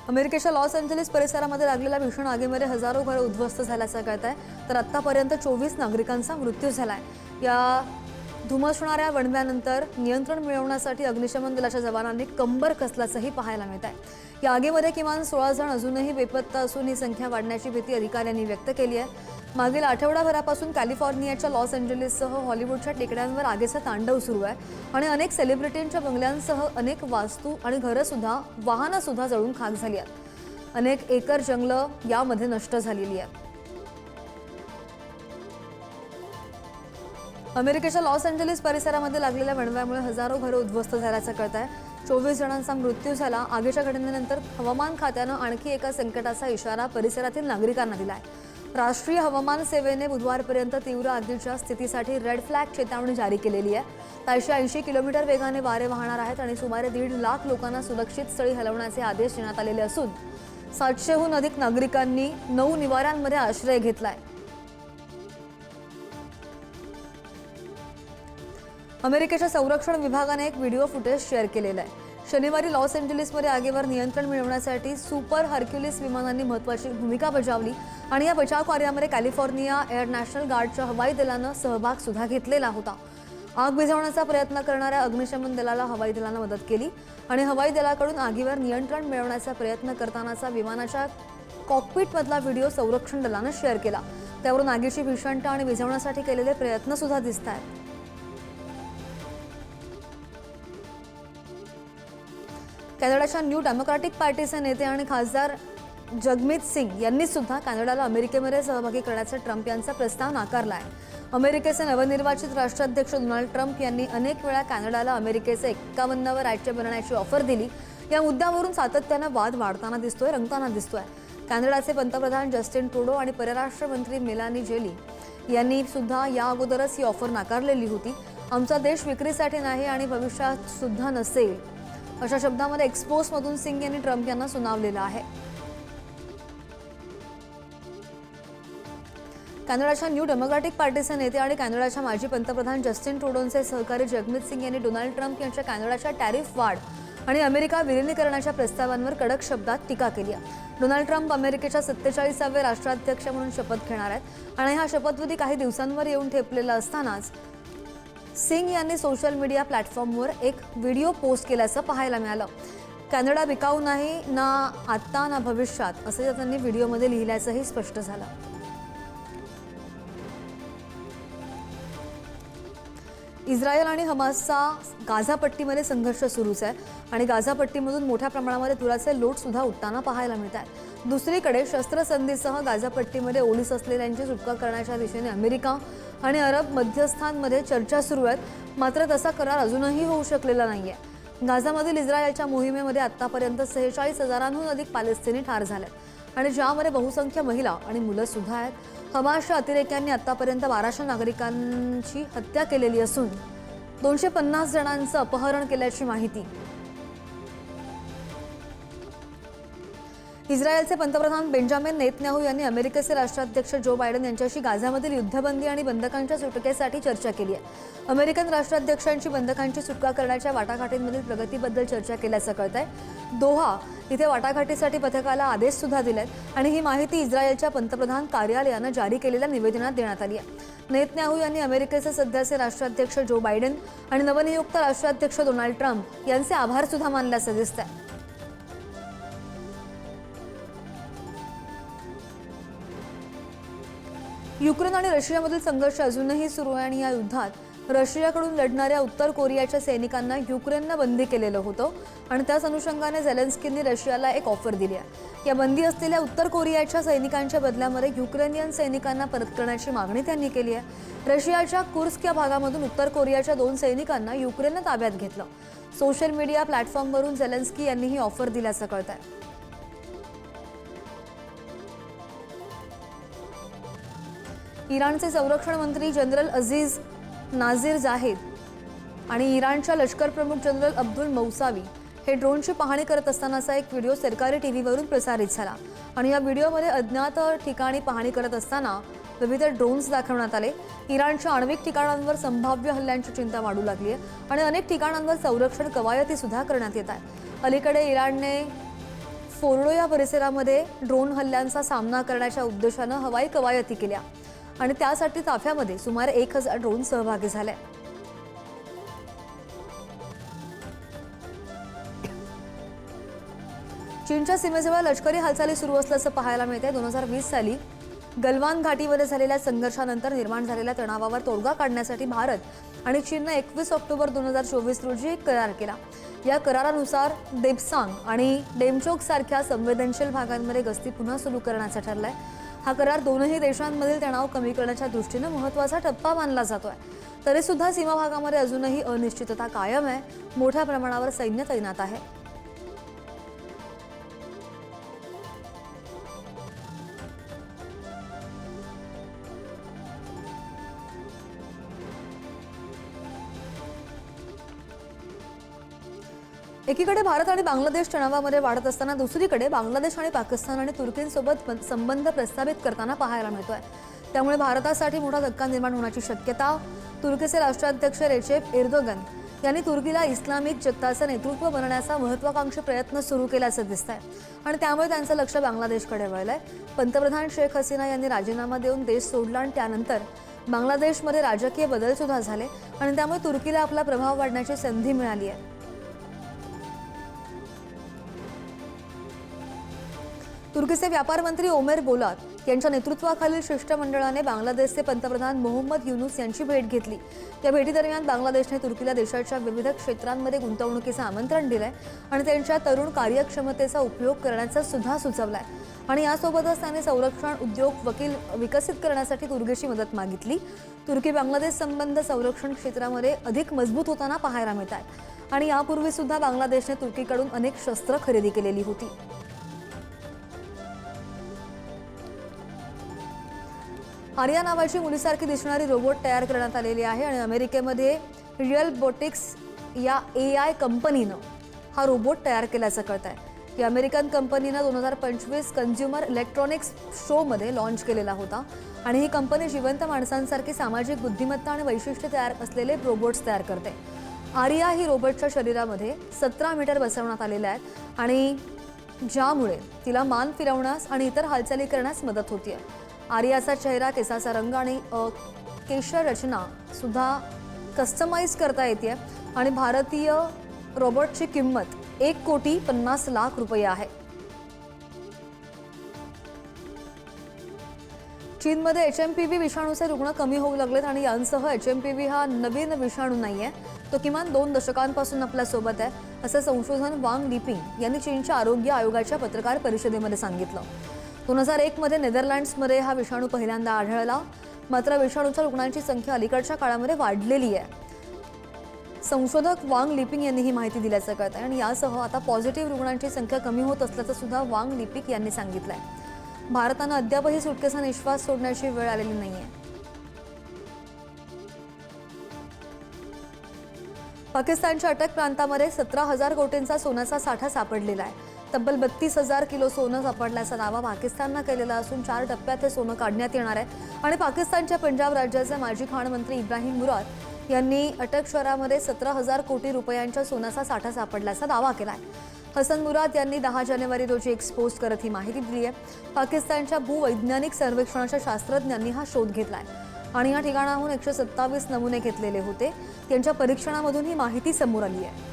अमेरिकेच्या Los Angeles परिसरामध्ये लागलेल्या भीषण आगीमध्ये हजारो घरं उद्ध्वस्त झाल्याचं कळत आहे। तर आतापर्यंत 24 नागरिकांचा मृत्यू झालाय। या धुमसणाऱ्या वणव्यानंतर नियंत्रण मिळवण्यासाठी अग्निशमन दलाच्या जवानांनी कंबर कसल्याचंही पाहायला मिळत आहे। या आगीमध्ये किमान 16 जण अजूनही बेपत्ता असून ही संख्या वाढण्याची भीती अधिकाऱ्यांनी व्यक्त केली आहे। मागील आठवडाभरापासून कॅलिफोर्नियाच्या लॉस एंजेलिससह हॉलिवूडच्या टेकड्यांवर आगीचा तांडव सुरू आहे आणि अनेक सेलिब्रिटींच्या बंगल्यांसह अनेक वास्तू आणि घरंसुद्धा वाहनंसुद्धा जळून खाक झाली आहेत। अनेक एकर जंगलं यामध्ये नष्ट झालेली आहेत। अमेरिकेच्या लॉस एंजेलिस परिसरामध्ये लागलेल्या वणव्यामुळे हजारो घरं उद्ध्वस्त झाल्याचं कळत आहे। 24 जणांचा मृत्यू झाला। आगीच्या घटनेनंतर हवामान खात्यानं आणखी एका संकटाचा इशारा परिसरातील नागरिकांना दिला आहे। राष्ट्रीय हवामान सेवेने बुधवारपर्यंत तीव्र आगीच्या स्थितीसाठी रेड फ्लॅग चेतावणी जारी केलेली आहे। 480 किलोमीटर वेगाने वारे वाहणार आहेत आणि सुमारे 1.5 लाख लोकांना सुरक्षित स्थळी हलवण्याचे आदेश देण्यात आलेले असून 700हून अधिक नागरिकांनी 9 निवाऱ्यांमध्ये आश्रय घेतलाय। अमेरिकेच्या संरक्षण विभागाने एक व्हिडिओ फुटेज शेअर केलेलं आहे। शनिवारी लॉस एंजेलिसमध्ये आगीवर नियंत्रण मिळवण्यासाठी सुपर हर्क्युलिस विमानांनी महत्त्वाची भूमिका बजावली आणि या बचाव कार्यामध्ये कॅलिफोर्निया एअर नॅशनल गार्डच्या हवाई दलानं सहभाग सुद्धा घेतलेला होता। आग विझवण्याचा प्रयत्न करणाऱ्या अग्निशमन दलाला हवाई दलानं मदत केली आणि हवाई दलाकडून आगीवर नियंत्रण मिळवण्याचा प्रयत्न करतानाचा विमानाच्या कॉकपिटमधला व्हिडिओ संरक्षण दलानं शेअर केला। त्यावरून आगीची भीषणता आणि विझवण्यासाठी केलेले प्रयत्न सुद्धा दिसत आहेत। कॅनडाच्या न्यू डेमोक्रॅटिक पार्टीचे नेते आणि खासदार जगमीत सिंग यांनी सुद्धा कॅनडाला अमेरिकेमध्ये सहभागी करण्याचा ट्रम्प यांचा प्रस्ताव नाकारला आहे। अमेरिकेचे नवनिर्वाचित राष्ट्राध्यक्ष डोनाल्ड ट्रम्प यांनी अनेक वेळा कॅनडाला अमेरिकेचे 51वे राज्य बनण्याची ऑफर दिली। या मुद्द्यावरून सातत्यानं वाद वाढताना रंगताना दिसतोय। कॅनडाचे पंतप्रधान जस्टिन ट्रुडो आणि परराष्ट्र मंत्री मेलानी जेली यांनी सुद्धा या अगोदरच ही ऑफर नाकारलेली होती। आमचा देश विक्रीसाठी नाही आणि भविष्यात सुद्धा नसेल, अशा शब्दांमध्ये एक्सपोजमधून सिंग यांनी ट्रम्प यांना सुनावलेलं आहे। कॅनडाच्या न्यू डेमोक्रॅटिक पार्टीचे नेते आणि कॅनडाच्या माजी पंतप्रधान जस्टिन ट्रुडोचे सहकारी जगमीत सिंग यांनी डोनाल्ड ट्रम्प यांच्या कॅनडाच्या टॅरिफ वाढ आणि अमेरिका विलिनीकरणाच्या प्रस्तावांवर कडक शब्दात टीका केली आहे। डोनाल्ड ट्रम्प अमेरिकेच्या 47वे राष्ट्राध्यक्ष म्हणून शपथ घेणार आहेत आणि हा शपथविधी काही दिवसांवर येऊन ठेपलेला असतानाच सिंग यांनी सोशल मीडिया प्लॅटफॉर्मवर एक व्हिडिओ पोस्ट केल्याचं पाहायला मिळालं। कॅनडा बिकाऊ नाही, ना आत्ता ना भविष्यात, असं त्यांनी व्हिडिओमध्ये लिहिल्याचंही स्पष्ट झालं। इस्रायल आणि हमासचा गाझा पट्टीमध्ये संघर्ष सुरूच आहे आणि गाझा पट्टीमधून मोठ्या प्रमाणामध्ये धुराचे लोट सुद्धा उठताना पाहायला मिळत आहेत। दुसरीकडे शस्त्रसंधीसह गाझा पट्टीमध्ये ओलीस असलेल्यांची सुटका करण्याच्या दिशेने अमेरिका आणि अरब मध्यस्थांमध्ये चर्चा सुरू आहेत, मात्र तसा करार अजूनही होऊ शकलेला नाहीये। गाझामधील इस्रायलच्या मोहिमेमध्ये आतापर्यंत 46,000हून अधिक पॅलेस्टिनी ठार झालेत आणि ज्यामध्ये बहुसंख्य महिला आणि मुलं सुद्धा आहेत। हमासच्या अतिरेक्यांनी आतापर्यंत 1200 नागरिकांची हत्या केलेली असून 250 जणांचं अपहरण केल्याची माहिती। इस्रायलचे पंतप्रधान बेंजामिन नेतन्याहू यांनी अमेरिकेचे राष्ट्राध्यक्ष जो बायडन यांच्याशी गाझामधील युद्धबंदी आणि बंधकांच्या सुटकेसाठी चर्चा केली आहे। अमेरिकन राष्ट्राध्यक्षांची बंधकांची सुटका करण्याच्या वाटाघाटींमधील प्रगतीबद्दल चर्चा केल्याचं कळतंय। दोहा इथे वाटाघाटीसाठी पथकाला आदेश सुद्धा दिलेत आणि ही माहिती इस्रायलच्या पंतप्रधान कार्यालयानं जारी केलेल्या निवेदनात देण्यात आली आहे। नेतन्याहू यांनी अमेरिकेचे सध्याचे राष्ट्राध्यक्ष जो बायडन आणि नवनियुक्त राष्ट्राध्यक्ष डोनाल्ड ट्रम्प यांचे आभार सुद्धा मानल्याचं दिसतंय। युक्रेन आणि रशियामधील संघर्ष अजूनही सुरू आहे आणि या युद्धात रशियाकडून लढणाऱ्या उत्तर कोरियाच्या सैनिकांना युक्रेननं बंदी केलेलं होतं आणि त्याच अनुषंगाने झेलेन्स्कींनी रशियाला एक ऑफर दिली आहे। या बंदी असलेल्या उत्तर कोरियाच्या सैनिकांच्या बदल्यामध्ये युक्रेनियन सैनिकांना परत करण्याची मागणी त्यांनी केली आहे। रशियाच्या कुर्स्क या भागामधून उत्तर कोरियाच्या 2 सैनिकांना युक्रेननं ताब्यात घेतलं। सोशल मीडिया प्लॅटफॉर्मवरून झेलेन्स्की यांनी ही ऑफर दिल्याचं कळतंय। इराणचे संरक्षण मंत्री जनरल अजीज नाझीर जाहिद आणि इराणच्या लष्कर प्रमुख जनरल अब्दुल मौसावी हे ड्रोनची पाहणी करत असतानाचा एक व्हिडिओ सरकारी टीव्हीवरून प्रसारित झाला आणि या व्हिडिओमध्ये अज्ञात ठिकाणी पाहणी करत असताना विविध ड्रोन्स दाखवण्यात आले। इराणच्या आण्विक ठिकाणांवर संभाव्य हल्ल्यांची चिंता वाढू लागली आहे आणि अनेक ठिकाणांवर संरक्षण कवायती सुद्धा करण्यात येत आहेत। अलीकडे इराणने फोर्डो या परिसरामध्ये ड्रोन हल्ल्यांचा सामना करण्याच्या उद्देशानं हवाई कवायती केल्या आणि त्यासाठी ताफ्यामध्ये सुमारे 1000 ड्रोन सहभागी झाले. चीनच्या सीमेजवळ लष्करी हालचाली सुरू असल्याचं पाहायला मिळते. 2020 साली गलवान घाटीमध्ये झालेल्या संघर्षानंतर निर्माण झालेल्या तणावावर तोडगा काढण्यासाठी भारत आणि चीननं 21 ऑक्टोबर 2024 रोजी एक करार केला. या करारानुसार देपसांग आणि डेमचोक सारख्या संवेदनशील भागांमध्ये गस्ती पुन्हा सुरू करण्याचं ठरलंय. हा करार दोनही देशांमधील तणाव कमी करण्याच्या दृष्टीनं महत्त्वाचा टप्पा मानला जातोय. तरी सुद्धा सीमा भागामध्ये अजूनही अनिश्चितता कायम आहे. मोठ्या प्रमाणावर सैन्य तैनात आहे. एकीकडे भारत आणि बांगलादेश तणावामध्ये वाढत असताना दुसरीकडे बांगलादेश आणि पाकिस्तान आणि तुर्कीसोबत संबंध प्रस्थापित करताना पाहायला मिळतोय. त्यामुळे भारतासाठी मोठा धक्का निर्माण होण्याची शक्यता. तुर्कीचे राष्ट्राध्यक्ष रेचेप एर्दोगन यांनी तुर्कीला इस्लामिक जगताचं नेतृत्व बनवण्याचा महत्त्वाकांक्षी प्रयत्न सुरू केल्याचं दिसतंय आणि त्यामुळे त्यांचं लक्ष बांगलादेशकडे वळलंय. पंतप्रधान शेख हसीना यांनी राजीनामा देऊन देश सोडला आणि त्यानंतर बांगलादेशमध्ये राजकीय बदल सुद्धा झाले आणि त्यामुळे तुर्कीला आपला प्रभाव वाढण्याची संधी मिळाली आहे. तुर्कीचे व्यापार मंत्री ओमेर बोलात यांच्या नेतृत्वाखालील शिष्टमंडळाने बांगलादेशचे पंतप्रधान मोहम्मद युनूस यांची भेट घेतली. या भेटीदरम्यान बांगलादेशने तुर्कीला देशाच्या विविध क्षेत्रांमध्ये गुंतवणुकीचं आमंत्रण दिलंय आणि त्यांच्या तरुण कार्यक्षमतेचा उपयोग करण्याचा सुद्धा सुचवलाय आणि यासोबतच त्यांनी संरक्षण उद्योग विकसित करण्यासाठी तुर्कीची मदत मागितली. तुर्की बांगलादेश संबंध संरक्षण क्षेत्रामध्ये अधिक मजबूत होताना पाहायला मिळतात आणि यापूर्वी सुद्धा बांगलादेशने तुर्कीकडून अनेक शस्त्र खरेदी केलेली होती. आर्या नावाची मुलीसारखी दिसणारी रोबोट तयार करण्यात आलेली आहे आणि अमेरिकेमध्ये रिअलबोटिक्स या AI कंपनीनं हा रोबोट तयार केल्याचं कळत आहे. या अमेरिकन कंपनीनं 2025 कन्झ्युमर इलेक्ट्रॉनिक्स शोमध्ये लॉन्च केलेला होता आणि ही कंपनी जिवंत माणसांसारखी सामाजिक बुद्धिमत्ता आणि वैशिष्ट्य तयार असलेले रोबोट्स तयार करते. आर्या ही रोबोटच्या शरीरामध्ये 17 मीटर बसवण्यात आलेल्या आहेत आणि ज्यामुळे तिला मान फिरवण्यास आणि इतर हालचाली करण्यास मदत होतीये. आर्याचा चेहरा, केसाचा रंग आणि केश रचना सुद्धा कस्टमाइज करता येते आणि भारतीय रोबोटची किंमत 1,50,00,000 रुपये आहे. चीनमध्ये HMPV विषाणूचे रुग्ण कमी होऊ लागलेत आणि यांसह HMPV हा नवीन विषाणू नाहीये, तो किमान 2 दशकांपासून आपल्या सोबत आहे, असं संशोधन वांग लिपिंग यांनी चीनच्या आरोग्य आयोगाच्या पत्रकार परिषदेमध्ये सांगितलं. 2001 मध्ये नेदरलँड्समध्ये हा विषाणू पहिल्यांदा आढळला. मात्र विषाणूच्या रुग्णांची संख्या अलीकडच्या काळामध्ये वाढलेली आहे. संशोधक वांग लिपिंग यांनी ही माहिती दिल्याचं कळत आहे आणि यासह आता पॉझिटिव्ह रुग्णांची संख्या कमी होत असल्याचं सुद्धा वांग लिपिंग यांनी सांगितलंय. भारतानं अद्यापही सुटकेचा निश्वास सोडण्याची वेळ आलेली नाहीये. पाकिस्तानच्या अटक प्रांतामध्ये 17,000 कोटींचा सोन्याचा साठा सापडलेला आहे. तब्बल 32,000 किलो सोनं सापडल्याचा दावा पाकिस्ताननं केलेला असून 4 टप्प्यात हे सोनं काढण्यात येणार आहे आणि पाकिस्तानच्या पंजाब राज्याचे माजी खाणमंत्री इब्राहिम मुराद यांनी अटक शहरामध्ये 17,000 कोटी रुपयांच्या सोन्याचा साठा सापडल्याचा दावा केला आहे. हसन मुराद यांनी 10 जानेवारी रोजी एक्सपोज करत ही माहिती दिली आहे. पाकिस्तानच्या भूवैज्ञानिक सर्वेक्षणाच्या शास्त्रज्ञांनी हा शोध घेतला आहे आणि या ठिकाणाहून 127 नमुने घेतलेले होते. त्यांच्या परीक्षणामधून ही माहिती समोर आली आहे.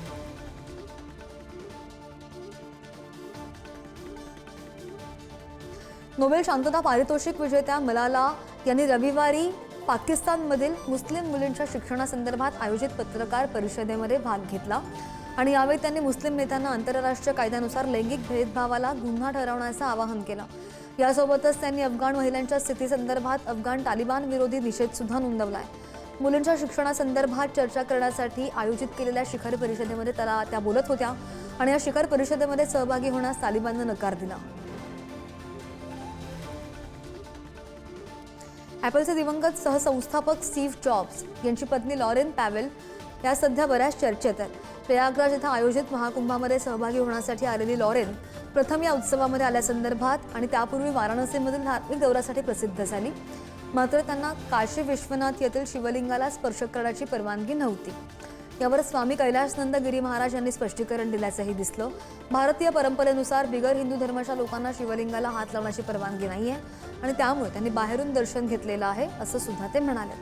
नोबेल शांतता पारितोषिक विजेत्या मलाला यांनी रविवारी पाकिस्तानमधील मुस्लिम मुलींच्या शिक्षणासंदर्भात आयोजित पत्रकार परिषदेमध्ये भाग घेतला आणि यावेळी त्यांनी मुस्लिम नेत्यांना आंतरराष्ट्रीय कायद्यानुसार लैंगिक भेदभावाला गुन्हा ठरवण्याचं आवाहन केलं. यासोबतच त्यांनी अफगाण महिलांच्या स्थितीसंदर्भात अफगाण तालिबान विरोधी निषेध सुद्धा नोंदवलाय. मुलींच्या शिक्षणासंदर्भात चर्चा करण्यासाठी आयोजित केलेल्या शिखर परिषदेमध्ये त्या बोलत होत्या आणि या शिखर परिषदेमध्ये सहभागी होण्यास तालिबाननं नकार दिला. ॲपलचे दिवंगत सहसंस्थापक स्टीव्ह जॉब्स यांची पत्नी लॉरेन पॅवेल या सध्या बऱ्याच चर्चेत आहेत. प्रयागराज इथं आयोजित महाकुंभामध्ये सहभागी होण्यासाठी आलेली लॉरेन प्रथम या उत्सवामध्ये आल्यासंदर्भात आणि त्यापूर्वी वाराणसीमधील धार्मिक दौऱ्यासाठी प्रसिद्ध झाली. मात्र त्यांना काशी विश्वनाथ येथील शिवलिंगाला स्पर्श करण्याची परवानगी नव्हती. यावर स्वामी कैलासनंद गिरी महाराज यांनी स्पष्टीकरण दिल्याचंही दिसलं. भारतीय परंपरेनुसार बिगर हिंदू धर्माच्या लोकांना शिवलिंगाला हात लावण्याची परवानगी नाहीये आणि त्यामुळे त्यांनी बाहेरून दर्शन घेतलेलं आहे असं सुद्धा ते म्हणाले.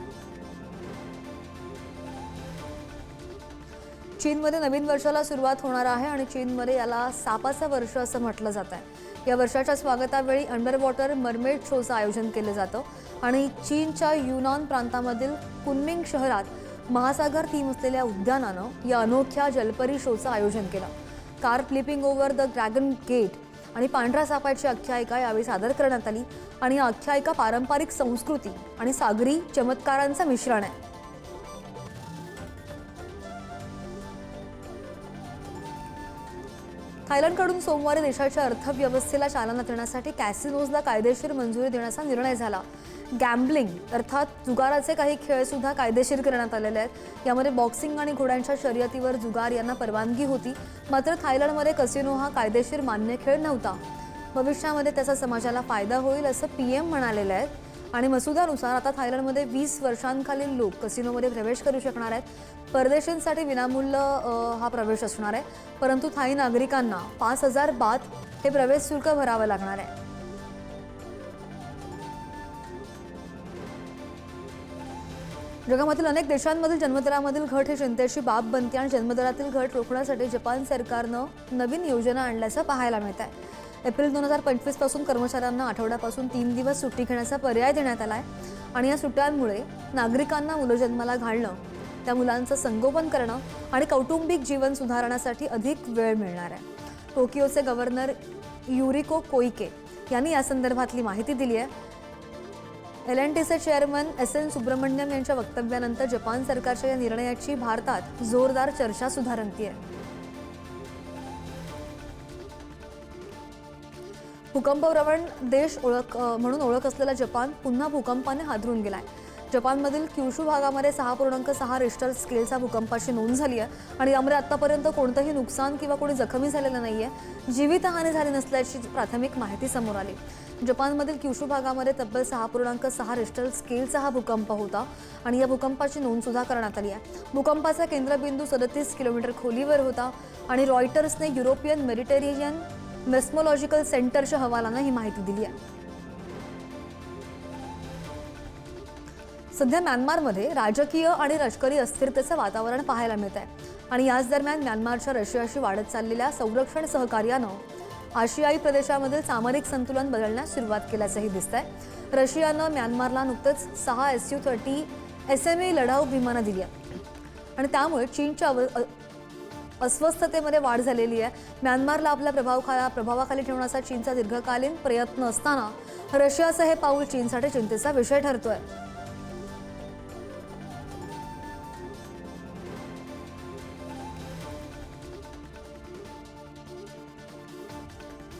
चीनमध्ये नवीन वर्षाला सुरुवात होणार आहे आणि चीनमध्ये याला सापाचं वर्ष असं म्हटलं जात आहे. या वर्षाच्या स्वागतावेळी अंडर वॉटर मरमेड शोचं आयोजन केलं जातं आणि चीनच्या युनान प्रांतामधील कुनमिंग शहरात महासागर थीम असलेल्या उद्यानानं या अनोख्या जलपरी शोचं आयोजन केलं. Car flipping over the dragon gate आणि पांढऱ्या सापाची आख्यायिका यावेळी सादर करण्यात आली आणि ही आख्यायिका पारंपरिक संस्कृती आणि सागरी चमत्कारांचं मिश्रण आहे. थायलंडकडून सोमवारी देशाच्या अर्थव्यवस्थेला चालना देण्यासाठी कॅसिनोजला कायदेशीर मंजुरी देण्याचा निर्णय झाला. गॅम्बलिंग अर्थात जुगाराचे काही खेळ सुद्धा कायदेशीर करण्यात आलेले आहेत. यामध्ये बॉक्सिंग आणि घोड्यांच्या शर्यतीवर जुगार यांना परवानगी होती. मात्र थायलंडमध्ये कसिनो हा कायदेशीर मान्य खेळ नव्हता. भविष्यामध्ये त्याचा समाजाला फायदा होईल असं PM म्हणालेले आहेत आणि मसुद्यानुसार आता थायलंडमध्ये 20 वर्षांखालील लोक कसिनोमध्ये प्रवेश करू शकणार आहेत. परदेशींसाठी विनामूल्य हा प्रवेश असणार आहे, परंतु थाई नागरिकांना 5,000 बाथ हे प्रवेश शुल्क भरावं लागणार आहे. जगामधील अनेक देशांमधील जन्मदरामधील घट ही चिंतेची बाब बनते आणि जन्मदरातील घट रोखण्यासाठी जपान सरकारनं नवीन योजना आणल्याचं पाहायला मिळत आहे. एप्रिल 2025 पासून कर्मचाऱ्यांना आठवड्यापासून 3 दिवस सुट्टी घेण्याचा पर्याय देण्यात आला आहे आणि या सुट्ट्यांमुळे नागरिकांना मुलं जन्माला घालणं, त्या मुलांचं संगोपन करणं आणि कौटुंबिक जीवन सुधारण्यासाठी अधिक वेळ मिळणार आहे. टोकियोचे गव्हर्नर युरिको कोइके यांनी या संदर्भातली माहिती दिली आहे. L&Tचे चेअरमन SN सुब्रमण्यम यांच्या वक्तव्यानंतर जपान सरकारच्या या निर्णयाची भारतात जोरदार चर्चा सुद्धा रंगतीये. भूकंपप्रवण देश म्हणून ओळख असलेला जपान पुन्हा भूकंपाने हादरून गेलाय. जपानमधील क्युशू भागामध्ये 6.6 रिश्टर स्केलचा भूकंपाची नोंद झाली आहे आणि यामुळे आतापर्यंत कोणतंही नुकसान किंवा कोणी जखमी झालेलं नाहीये. जीवितहानी झाली नसल्याची प्राथमिक माहिती समोर आली. जपानमधील क्युशू भागामध्ये तब्बल 6.6 रिश्टर स्केलचा हा भूकंप होता आणि या भूकंपाची नोंद सुद्धा करण्यात आली आहे. भूकंपाचा केंद्रबिंदू 37 किलोमीटर खोलीवर होता आणि रॉयटर्सने युरोपियन मेडिटेरेनियन मेस्मोलॉजिकल सेंटरच्या हवालानं ही माहिती दिली आहे. सध्या म्यानमारमध्ये राजकीय आणि लष्करी अस्थिरतेचं वातावरण पाहायला मिळत आहे आणि याच दरम्यान म्यानमारच्या रशियाशी वाढत चाललेल्या संरक्षण सहकार्यानं आशियाई प्रदेशामधील सामरिक संतुलन बदलण्यास सुरुवात केल्याचंही दिसतंय. रशियानं म्यानमारला नुकतंच 6 Su-30 SMA लढाऊ विमानं दिली आहे आणि त्यामुळे चीनच्या अस्वस्थतेमध्ये वाढ झालेली आहे. म्यानमारला आपल्या प्रभावाखाली ठेवण्याचा चीनचा दीर्घकालीन प्रयत्न असताना रशियाचं हे पाऊल चीनसाठी चिंतेचा विषय ठरतोय.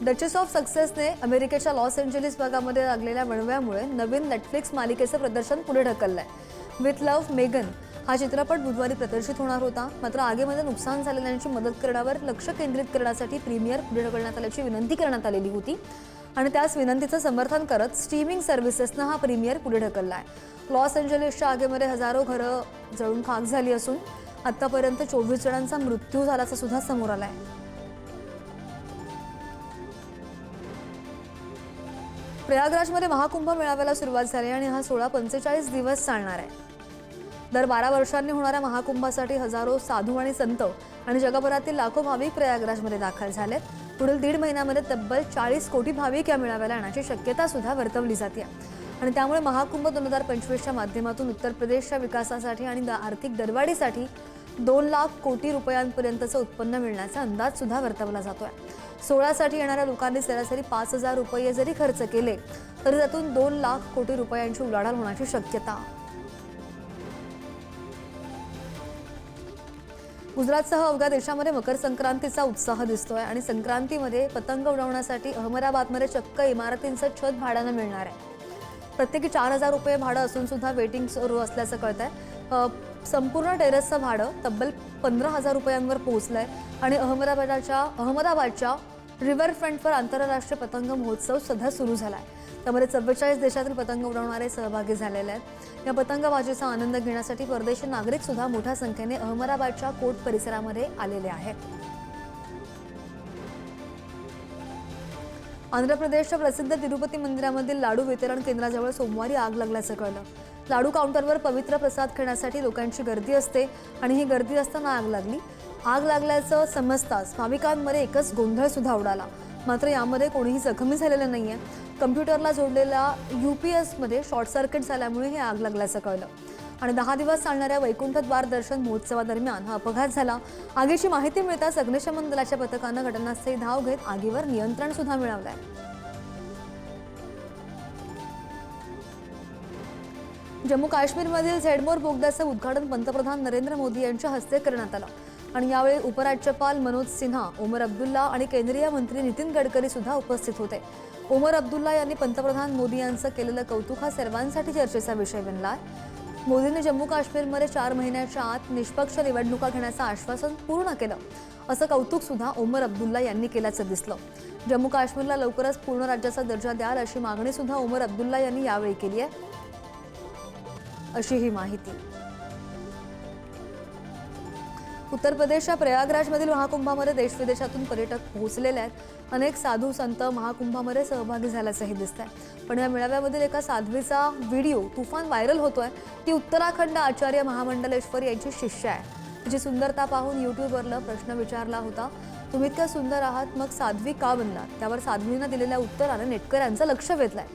डचेस ऑफ सक्सेसने अमेरिकेच्या लॉस एंजेलिस भागामध्ये लागलेल्या वणव्यामुळे नवीन नेटफ्लिक्स मालिकेचं प्रदर्शन पुढे ढकललंय. विथ लव्ह मेगन हा चित्रपट बुधवारी प्रदर्शित होणार होता. मात्र आगीमध्ये नुकसान झालेल्यांची मदत करण्यावर लक्ष केंद्रित करण्यासाठी प्रीमियर पुढे ढकलण्यात आल्याची विनंती करण्यात आलेली होती आणि त्याच विनंतीचं समर्थन करत स्ट्रीमिंग सर्व्हिसेसनं हा प्रीमियर पुढे ढकललाय. लॉस एंजेलिसच्या आगीमध्ये हजारो घरं जळून खाक झाली असून आतापर्यंत 24 जणांचा मृत्यू झाल्याचं सुद्धा समोर आलाय. प्रयागराजमध्ये महाकुंभ मेळाव्याला सुरुवात झाली आणि हा सोहळा 45 दिवस चालणार आहे. दर 12 वर्षांनी होणाऱ्या महाकुंभासाठी हजारो साधू आणि संत आणि जगभरातील लाखो भाविक प्रयागराजमध्ये दाखल झाले. पुढील 1.5 महिन्यामध्ये तब्बल 40 कोटी भाविक या मेळाव्याला येण्याची शक्यता सुद्धा वर्तवली जाते आणि त्यामुळे महाकुंभ 2025च्या माध्यमातून उत्तर प्रदेशच्या विकासासाठी आणि आर्थिक दरवाढीसाठी 2 लाख कोटी रुपयांपर्यंतचं उत्पन्न मिळण्याचा अंदाज सुद्धा वर्तवला जातोय. सोहळ्यासाठी येणाऱ्या लोकांनी सरासरी 5,000 रुपये जरी खर्च केले तरी त्यातून 2 लाख कोटी रुपयांची उलाढाल होण्याची शक्यता. गुजरातसह अवघ्या देशामध्ये मकर संक्रांतीचा उत्साह दिसतोय आणि संक्रांतीमध्ये पतंग उडवण्यासाठी अहमदाबादमध्ये चक्क इमारतींचं छत भाड्यानं मिळणार आहे. प्रत्येकी 4,000 रुपये भाडं असून सुद्धा वेटिंग सुरू असल्याचं कळतंय. संपूर्ण टेरेसचं भाडं तब्बल 15,000 रुपयांवर पोहोचलंय आणि अहमदाबादच्या रिव्हरफ्रंटवर आंतरराष्ट्रीय पतंग महोत्सव सध्या सुरू झाला आहे. त्यामध्ये 44 देशातील पतंग उडवणारे सहभागी झालेले आहेत. या पतंगबाजीचा आनंद घेण्यासाठी परदेशी नागरिक सुद्धा मोठ्या संख्येने अहमदाबादच्या कोर्ट परिसरामध्ये आलेले आहेत. आंध्र प्रदेशच्या प्रसिद्ध तिरुपती मंदिरामधील लाडू वितरण केंद्राजवळ सोमवारी आग लागल्याचं कळलं. लाडू काउंटरवर पवित्र प्रसाद घेण्यासाठी लोकांची गर्दी असते आणि ही गर्दी असताना आग लागली. आग लागल्याचं समजताच भाविकांमध्ये एकच गोंधळ सुद्धा उडाला. मात्र यामध्ये कोणीही जखमी झालेलं नाहीये. कम्प्युटरला जोडलेल्या UPSमध्ये शॉर्ट सर्किट झाल्यामुळे ही आग लागल्याचं कळलं आणि 10 दिवस चालणाऱ्या वैकुंठद्वार दर्शन महोत्सवादरम्यान हा अपघात झाला. आगीची माहिती मिळताच अग्निशमन दलाच्या पथकानं घटनास्थळी धाव घेत आगीवर नियंत्रण सुद्धा मिळवलंय. जम्मू काश्मीरमधील झेडमोर बोगद्याचं उद्घाटन पंतप्रधान नरेंद्र मोदी यांच्या हस्ते करण्यात आलं आणि यावेळी उपराज्यपाल मनोज सिन्हा, ओमर अब्दुल्ला आणि केंद्रीय मंत्री नितीन गडकरी सुद्धा उपस्थित होते. ओमर अब्दुल्ला यांनी पंतप्रधान मोदी यांचं केलेलं कौतुक हा सर्वांसाठी चर्चेचा विषय बनला. मोदींनी जम्मू काश्मीरमध्ये 4 महिन्याच्या आत निष्पक्ष निवडणुका घेण्याचं आश्वासन पूर्ण केलं असं कौतुक सुद्धा ओमर अब्दुल्ला यांनी केल्याचं दिसलं. जम्मू काश्मीरला लवकरच पूर्ण राज्याचा दर्जा द्याल अशी मागणी सुद्धा ओमर अब्दुल्ला यांनी यावेळी केली आहे, अशी ही माहिती. उत्तर प्रदेशच्या प्रयागराजमधील महाकुंभामध्ये देशविदेशातून पर्यटक पोहोचलेले आहेत. अनेक साधू संत महाकुंभामध्ये सहभागी झाल्याचंही दिसतंय. पण या मेळाव्यामधील एका साध्वीचा व्हिडिओ तुफान व्हायरल होतोय. ती उत्तराखंड आचार्य महामंडलेश्वर यांची शिष्य आहे. तिची सुंदरता पाहून यूट्यूबवरला प्रश्न विचारला होता, तुम्ही इतक्या सुंदर आहात मग साध्वी का बनलात? त्यावर साध्वीनं दिलेल्या उत्तराने नेटकऱ्यांचं लक्ष वेधलंय.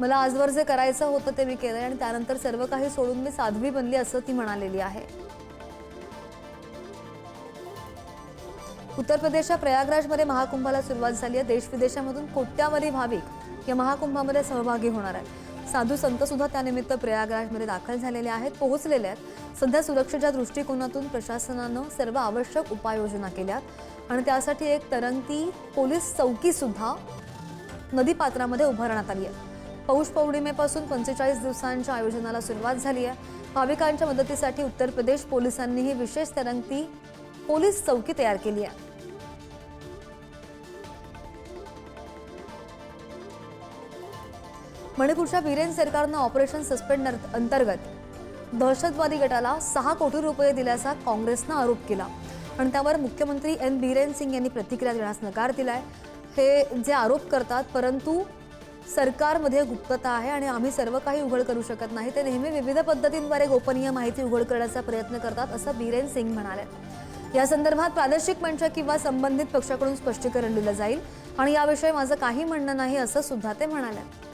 मला आजवर जे करायचं होतं ते मी केलंय आणि त्यानंतर सर्व काही सोडून मी साध्वी बनली असं ती म्हणालेली आहे. उत्तर प्रदेशच्या प्रयागराजमध्ये महाकुंभाला सुरुवात झाली आहे. देशविदेशामधून कोट्यावधी भाविक या महाकुंभामध्ये सहभागी होणार आहेत. साधू संत सुद्धा त्यानिमित्त प्रयागराजमध्ये दाखल झालेले आहेत, पोहोचलेले आहेत. सध्या सुरक्षेच्या दृष्टिकोनातून प्रशासनानं सर्व आवश्यक उपाययोजना केल्यात आणि त्यासाठी एक तरंगती पोलीस चौकी सुद्धा नदीपात्रामध्ये उभारण्यात आली आहे. पौष पौर्णिमेपासून 45 दिवसांच्या आयोजनाला सुरुवात झाली आहे. भाविकांच्या मदतीसाठी उत्तर प्रदेश पोलिसांनीही विशेष तरंगती पोलीस चौकी तयार केली आहे. मणिपूरच्या बीरेन सरकारनं ऑपरेशन सस्पेंड अंतर्गत दहशतवादी गटाला 6 कोटी रुपये दिल्याचा काँग्रेसनं आरोप केला आणि त्यावर मुख्यमंत्री बीरेन सिंग यांनी प्रतिक्रिया देण्यास नकार दिलाय. हे जे आरोप करतात परंतु सरकारमध्ये गुप्तता आहे आणि आम्ही सर्व काही उघड करू शकत नाही. ते नेहमी विविध पद्धतींद्वारे गोपनीय माहिती उघड करण्याचा प्रयत्न करतात असं बीरेन सिंग म्हणाले. या संदर्भात प्रादेशिक मंच किंवा संबंधित पक्षाकडून स्पष्टीकरण दिलं जाईल आणि याविषयी माझं काही म्हणणं नाही असं सुद्धा ते म्हणाले.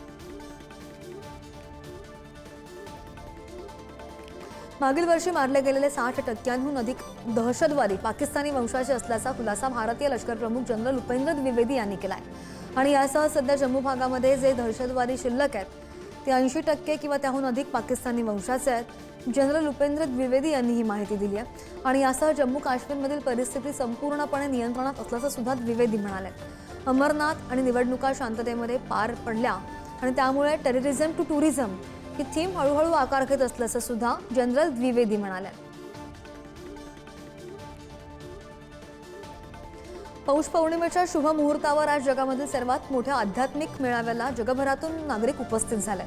मागील वर्षी मारले गेलेले 60% अधिक दहशतवादी पाकिस्तानी वंशाचे असल्याचा खुलासा भारतीय लष्कर प्रमुख जनरल उपेंद्र द्विवेदी यांनी केला आहे आणि यासह सध्या जम्मू भागामध्ये जे दहशतवादी शिल्लक आहेत ते 80% किंवा त्याहून अधिक पाकिस्तानी वंशाचे आहेत. जनरल उपेंद्र द्विवेदी यांनी ही माहिती दिली आहे आणि यासह जम्मू काश्मीरमधील परिस्थिती संपूर्णपणे नियंत्रणात असल्याचं सुद्धा द्विवेदी म्हणाले. अमरनाथ आणि निवडणुका शांततेमध्ये पार पडल्या आणि त्यामुळे टेररिझम टू टुरिझम ही थीम हळूहळू आकार घेत असल्याचं सुद्धा जनरल द्विवेदी म्हणाले. पौष पौर्णिमेच्या शुभ मुहूर्तावर आज जगामधील सर्वात मोठ्या आध्यात्मिक मेळाव्याला जगभरातून नागरिक उपस्थित झाले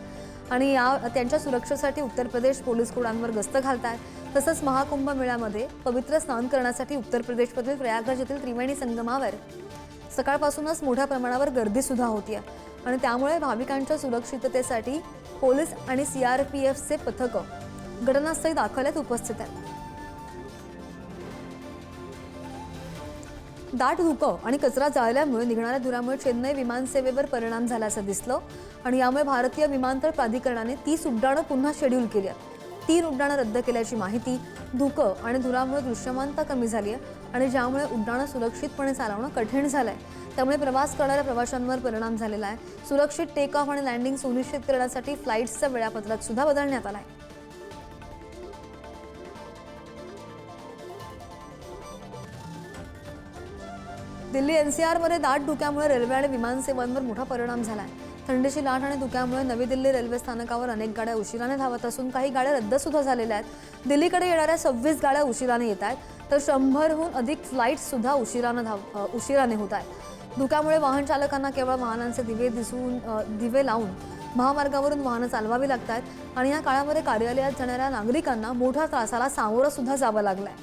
आणि त्यांच्या सुरक्षेसाठी उत्तर प्रदेश पोलीस कुडांवर गस्त घालतायत. तसंच महाकुंभ मेळ्यामध्ये पवित्र स्नान करण्यासाठी उत्तर प्रदेशमधील प्रयागराज येथील त्रिवेणी संगमावर सकाळपासूनच मोठ्या प्रमाणावर गर्दी सुद्धा होतीये आणि त्यामुळे भाविकांच्या सुरक्षिततेसाठी पोलीस आणि CRPFचे पथकं घटनास्थळी दाखल उपस्थित आहेत. दाट धुकं आणि कचरा जाळल्यामुळे निघणाऱ्या धुरामुळे चेन्नई विमानसेवेवर परिणाम झाल्याचं दिसलं आणि यामुळे भारतीय विमानतळ प्राधिकरणाने 30 उड्डाणं पुन्हा शेड्यूल केली आहेत. 3 उड्डाणं रद्द केल्याची माहिती. धुकं आणि धुरामुळे दृश्यमानता कमी झाली आहे आणि ज्यामुळे उड्डाणं सुरक्षितपणे चालवणं कठीण झालंय. त्यामुळे प्रवास करणाऱ्या प्रवाशांवर परिणाम झालेला आहे. सुरक्षित टेक ऑफ आणि लँडिंग सुनिश्चित करण्यासाठी फ्लाईट्सचं वेळापत्रक सुद्धा बदलण्यात आलं आहे. दिल्ली NCR मध्ये दाट धुक्यामुळे रेल्वे आणि विमान सेवांवर मोठा परिणाम झाला आहे. थंडीची लाट आणि धुक्यामुळे नवी दिल्ली रेल्वे स्थानकावर अनेक गाड्या उशिराने धावत असून काही गाड्या रद्द सुद्धा झालेल्या आहेत. दिल्लीकडे येणाऱ्या 26 गाड्या उशिराने येत आहेत तर 100हून अधिक फ्लाईट्स सुद्धा उशिराने होत आहेत. धुक्यामुळे वाहन चालकांना केवळ वाहनांचे दिवे लावून महामार्गावरून वाहनं चालवावी लागतात आणि या काळामध्ये कार्यालयात जाणाऱ्या नागरिकांना मोठ्या त्रासाला सामोरं सुद्धा जावं लागलंय.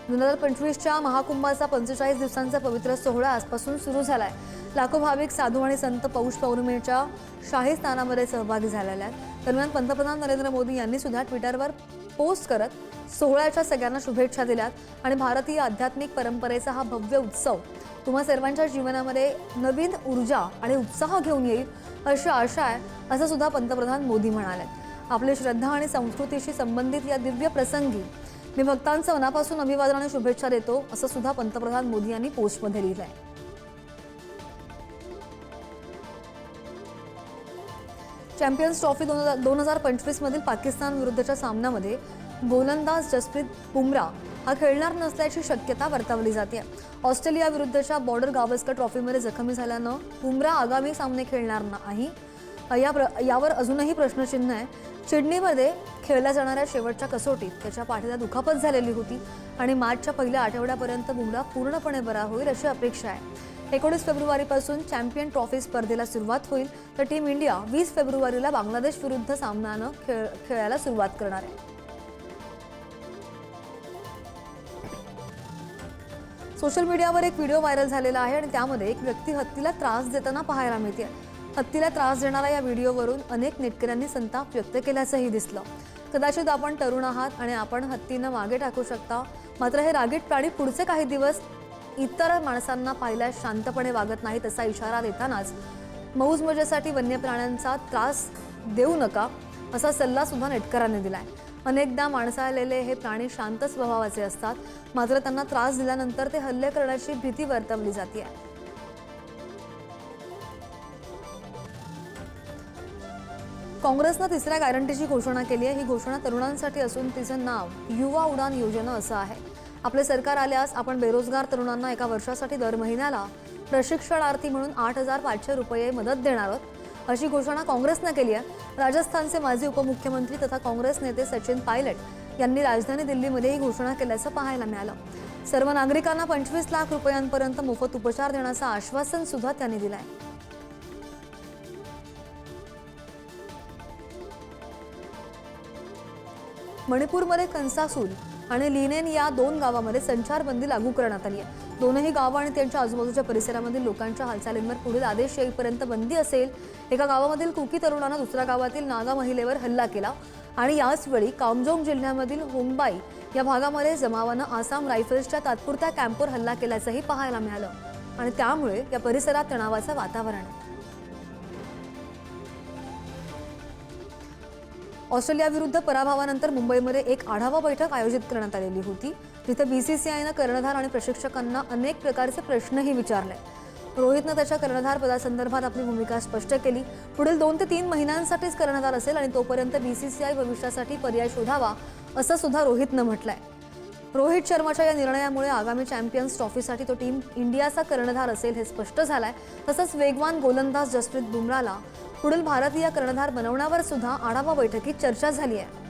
2025च्या महाकुंभाचा 45 दिवसांचा पवित्र सोहळा आजपासून सुरू झालाय. लाखो भाविक, साधू आणि संत पौष पौर्णिमेच्या शाही स्नानामध्ये सहभागी झालेले आहेत. दरम्यान पंतप्रधान नरेंद्र मोदी यांनी सुद्धा ट्विटरवर पोस्ट करत सोहळ्याच्या सगळ्यांना शुभेच्छा दिल्यात आणि भारतीय आध्यात्मिक परंपरेचा हा भव्य उत्सव तुम्हा सर्वांच्या जीवनामध्ये नवीन ऊर्जा आणि उत्साह घेऊन येईल अशी आशा आहे, असं सुद्धा पंतप्रधान मोदी म्हणाले. आपली श्रद्धा आणि संस्कृतीशी संबंधित या दिव्य प्रसंगी मी भक्तांचं मनापासून अभिवादन आणि शुभेच्छा देतो, असं सुद्धा पंतप्रधान मोदी यांनी पोस्टमध्ये लिहिलंय. चॅम्पियन्स ट्रॉफी 2025 मधील पाकिस्तान विरुद्धच्या सामन्यामध्ये गोलंदाज जसप्रीत बुमराह हा खेळणार नसल्याची शक्यता वर्तवली जाते. ऑस्ट्रेलिया विरुद्धच्या बॉर्डर गावस्कर ट्रॉफीमध्ये जखमी झाल्यानं बुमराह आगामी सामने खेळणार नाही. यावर अजूनही प्रश्नचिन्ह आहे. सिडनीमध्ये खेळल्या जाणाऱ्या शेवटच्या कसोटीत त्याच्या पाठीला दुखापत झालेली होती आणि मार्चच्या पहिल्या आठवड्यापर्यंत बुमराह पूर्णपणे बरा होईल अशी अपेक्षा आहे. 19 फेब्रुवारीपासून चॅम्पियन ट्रॉफी स्पर्धेला सुरुवात होईल, तर टीम इंडिया 20 फेब्रुवारीला बांगलादेश विरुद्ध सामन्यानं खेळायला सुरुवात करणार आहे. सोशल मीडियावर एक व्हिडिओ व्हायरल झालेला आहे आणि त्यामध्ये एक व्यक्ती हत्तीला त्रास देताना पाहायला मिळते. हत्तीला त्रास देणाऱ्या या व्हिडिओवरून अनेक नेटकऱ्यांनी संताप व्यक्त केल्याचंही दिसलं. कदाचित आपण तरुण आहात आणि आपण हत्तीनं मागे टाकू शकता, मात्र हे रागीट प्राणी पुढचे काही दिवस इतर माणसांना पाहिल्यास शांतपणे वागत नाहीत असा इशारा देतानाच मौज मजेसाठी वन्य प्राण्यांचा त्रास देऊ नका असा सल्ला सुद्धा नेटकरांनी दिलाय. अनेकदा माणसाळलेले हे प्राणी शांत स्वभावाचे असतात, मात्र त्यांना त्रास दिल्यानंतर ते हल्ले करण्याची भीती वर्तवली जाते. काँग्रेसनं तिसऱ्या गॅरंटीची घोषणा केली आहे. ही घोषणा तरुणांसाठी असून तिचं नाव युवा उडान योजना असं आहे. आपले सरकार आल्यास आपण बेरोजगार तरुणांना एका वर्षासाठी दर महिन्याला प्रशिक्षणार्थी म्हणून 8,500 रुपये मदत देणार आहोत अशी घोषणा काँग्रेसनं केली आहे. राजस्थानचे माजी उपमुख्यमंत्री तथा काँग्रेस नेते सचिन पायलट यांनी राजधानी दिल्लीमध्ये ही घोषणा केल्याचं पाहायला मिळालं. सर्व नागरिकांना 25 लाख रुपयांपर्यंत मोफत उपचार देण्याचं आश्वासन सुद्धा त्यांनी दिलं आहे. मणिपूरमध्ये कंसासूल आणि लिनेन या 2 गावांमध्ये संचारबंदी लागू करण्यात आली आहे. दोनही गावं आणि त्यांच्या आजूबाजूच्या परिसरामधील लोकांच्या हालचालींवर पुढील आदेश येईपर्यंत बंदी असेल. एका गावामधील कुकी तरुणानं दुसऱ्या गावातील नागा महिलेवर हल्ला केला आणि याचवेळी कामजोंग जिल्ह्यामधील होंगबाई या भागामध्ये जमावानं आसाम रायफल्सच्या तात्पुरत्या कॅम्पवर हल्ला केल्याचंही पाहायला मिळालं आणि त्यामुळे या परिसरात तणावाचं वातावरण आहे. ऑस्ट्रेलिया विरुद्ध पराभवानंतर मुंबईमध्ये एक आढावा बैठक आयोजित करण्यात आलेली होती, जिथे बीसीसीआयनं कर्णधार आणि प्रशिक्षकांना अनेक प्रकारचे प्रश्नही विचारले. रोहितनं त्याच्या कर्णधार पदासंदर्भात आपली भूमिका स्पष्ट केली. पुढील 2 ते 3 महिन्यांसाठीच कर्णधार असेल आणि तोपर्यंत बीसीसीआय भविष्यासाठी पर्याय शोधावा असं सुद्धा रोहितनं म्हटलंय. रोहित शर्माच्या या निर्णयामुळे आगामी चॅम्पियन्स ट्रॉफीसाठी तो टीम इंडियाचा कर्णधार असेल हे स्पष्ट झालंय. तसंच वेगवान गोलंदाज जसप्रीत बुमराहला पुढील भारतीय कर्णधार बनवण्यावर सुद्धा आढावा बैठकीत चर्चा झाली आहे.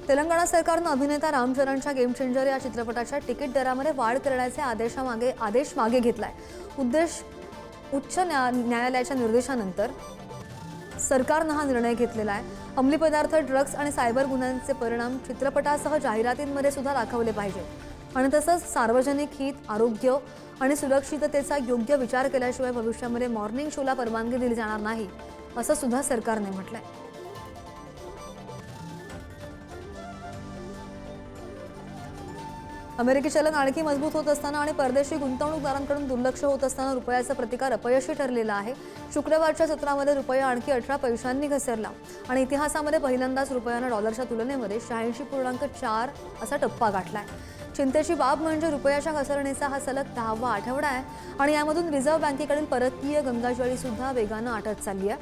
तेलंगणा सरकारनं अभिनेता राम चरणच्या गेम चेंजर या चित्रपटाच्या तिकीट दरामध्ये वाढ करण्याचे आदेश मागे घेतलाय. उच्च न्यायालयाच्या निर्देशानंतर सरकारनं हा निर्णय घेतलेला आहे. अंमली पदार्थ, ड्रग्ज आणि सायबर गुन्ह्यांचे परिणाम चित्रपटासह जाहिरातींमध्ये सुद्धा दाखवले पाहिजेत आणि तसंच सार्वजनिक हित, आरोग्य आणि सुरक्षिततेचा योग्य विचार केल्याशिवाय भविष्यामध्ये मॉर्निंग शोला परवानगी दिली जाणार नाही असं सुद्धा सरकारने म्हटलंय. अमेरिकी चलन आणखी मजबूत होत असताना आणि परदेशी गुंतवणूकदारांकडून दुर्लक्ष होत असताना रुपयाचा प्रतिकार अपयशी ठरलेला आहे. शुक्रवारच्या सत्रामध्ये रुपया आणखी 18 पैशांनी घसरला आणि इतिहासामध्ये पहिल्यांदाच रुपयानं डॉलरच्या तुलनेमध्ये 86.4 असा टप्पा गाठलाय. चिंतेची बाब म्हणजे रुपयाच्या घसरणीचा हा सलग 10वा आठवडा आहे आणि यामधून रिझर्व्ह बँकेकडील परकीय गंगाजळी सुद्धा वेगानं आटत चालली आहे.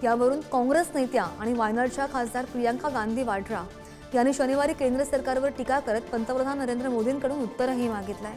यावरून काँग्रेस नेत्या आणि वायनाडच्या खासदार प्रियंका गांधी वाड्रा यांनी शनिवारी केंद्र सरकारवर टीका करत पंतप्रधान नरेंद्र मोदींकडून उत्तरही मागितलंय.